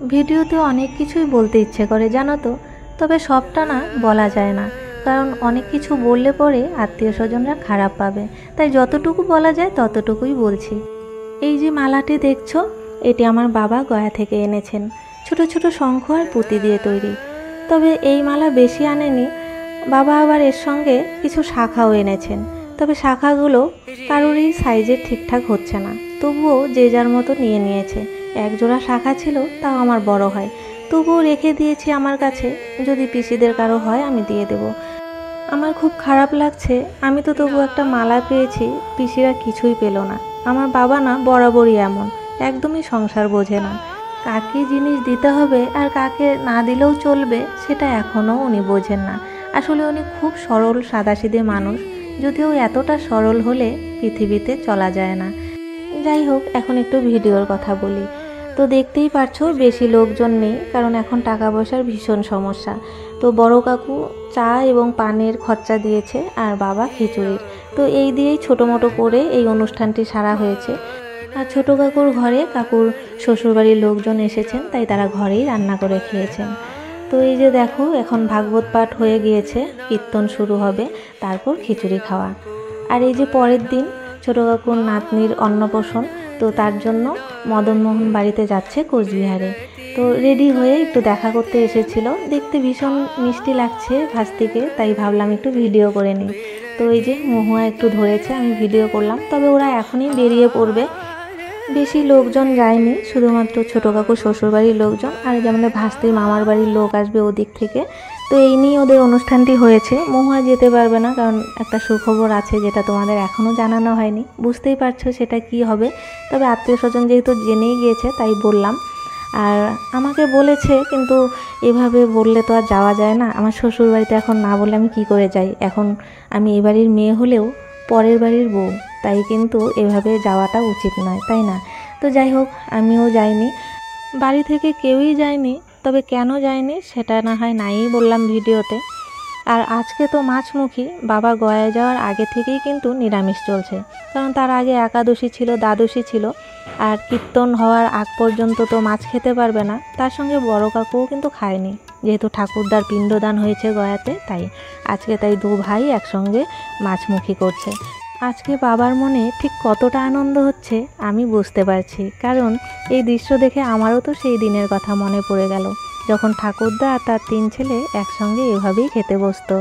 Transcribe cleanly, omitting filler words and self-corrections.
ভিডিওতে অনেক কিছুই বলতে ইচ্ছে করে জানো তো, তবে সবটা না বলা যায় না, কারণ অনেক কিছু বললে পরে আত্মীয় স্বজনরা খারাপ পাবে। তাই যতটুকু বলা যায় ততটুকুই বলছি। এই যে মালাটি দেখছো, এটি আমার বাবা গয়া থেকে এনেছেন, ছোট ছোট শঙ্খ আর পুঁতি দিয়ে তৈরি। তবে এই মালা বেশি আনেনি, বাবা আবার এর সঙ্গে কিছু শাখাও এনেছেন। তবে শাখাগুলো কারোরই সাইজের ঠিকঠাক হচ্ছে না, তবুও যে যার মতো নিয়ে নিয়েছে। এক জোড়া শাখা ছিল, তাও আমার বড় হয়, তবুও রেখে দিয়েছি আমার কাছে, যদি পিসিদের কারো হয় আমি দিয়ে দেব। আমার খুব খারাপ লাগছে, আমি তো তবু একটা মালা পেয়েছি, পিসিরা কিছুই পেল না। আমার বাবা না বরাবরই এমন, একদমই সংসার বোঝে না। কাকে জিনিস দিতে হবে আর কাকে না দিলেও চলবে সেটা এখনও উনি বোঝেন না। আসলে উনি খুব সরল সাদাসিধে মানুষ, যদিও এতটা সরল হলে পৃথিবীতে চলা যায় না। যাই হোক, এখন একটু ভিডিওর কথা বলি। তো দেখতেই পারছো বেশি লোকজন নেই, কারণ এখন টাকা পয়সার ভীষণ সমস্যা। তো বড় কাকু চা এবং পানের খরচা দিয়েছে, আর বাবা খিচুড়ির। তো এই দিয়েই ছোটো মোটো করে এই অনুষ্ঠানটি সারা হয়েছে। আর ছোটো কাকুর ঘরে কাকুর শ্বশুরবাড়ির লোকজন এসেছেন, তাই তারা ঘরেই রান্না করে খেয়েছেন। তো এই যে দেখো, এখন ভাগবত পাঠ হয়ে গিয়েছে, কীর্তন শুরু হবে, তারপর খিচুড়ি খাওয়া। আর এই যে পরের দিন ছোটো কাকুর নাতনির অন্নপ্রাশন, তো তার জন্য মদনমোহন বাড়িতে যাচ্ছে কোচবিহারে। তো রেডি হয়ে একটু দেখা করতে এসেছিল, দেখতে ভীষণ মিষ্টি লাগছে ভাস্তিকে, তাই ভাবলাম একটু ভিডিও করে নিই। তো এই যে মহুয়া একটু ধরেছে, আমি ভিডিও করলাম। তবে ওরা এখনই বেরিয়ে পড়বে, বেশি লোকজন যায়নি, শুধুমাত্র ছোটো কাকু শ্বশুরবাড়ির লোকজন আর যেমন ভাস্তির মামার বাড়ির লোক আসবে ওদিক থেকে। তো এই নিয়ে ওদের অনুষ্ঠানটি হয়েছে। মহুয়া যেতে পারবে না, কারণ একটা সুখবর আছে যেটা তোমাদের এখনও জানানো হয়নি, বুঝতেই পারছো সেটা কি হবে। তবে আত্মীয় স্বজন যেহেতু জেনেই গিয়েছে তাই বললাম। আর আমাকে বলেছে, কিন্তু এভাবে বললে তো আর যাওয়া যায় না। আমার শ্বশুর বাড়িতে এখন না বললে আমি কী করে যাই? এখন আমি এ বাড়ির মেয়ে হলেও পরের বাড়ির বউ, তাই কিন্তু এভাবে যাওয়াটা উচিত নয়, তাই না? তো যাই হোক, আমিও যাইনি, বাড়ি থেকে কেউই যায়নি। তবে কেন যায়নি সেটা না হয় নাই বললাম ভিডিওতে। আর আজকে তো মাছমুখী, বাবা গয়ায় যাওয়ার আগে থেকেই কিন্তু নিরামিষ চলছে, কারণ তার আগে একাদশী ছিল, দ্বাদশী ছিল। আর কীর্তন হওয়ার আগ পর্যন্ত তো মাছ খেতে পারবে না। তার সঙ্গে বড় কাকুও কিন্তু খায়নি, যেহেতু ঠাকুরদার পিণ্ডদান হয়েছে গয়াতে, তাই আজকে দু ভাই একসঙ্গে মাছমুখী করছে। আজকে বাবার মনে ঠিক কতটা আনন্দ হচ্ছে আমি বুঝতে পারছি, কারণ এই দৃশ্য দেখে আমারও তো সেই দিনের কথা মনে পড়ে গেল, যখন ঠাকুরদা আর তার 3 ছেলে একসঙ্গে এভাবেই খেতে বসতো।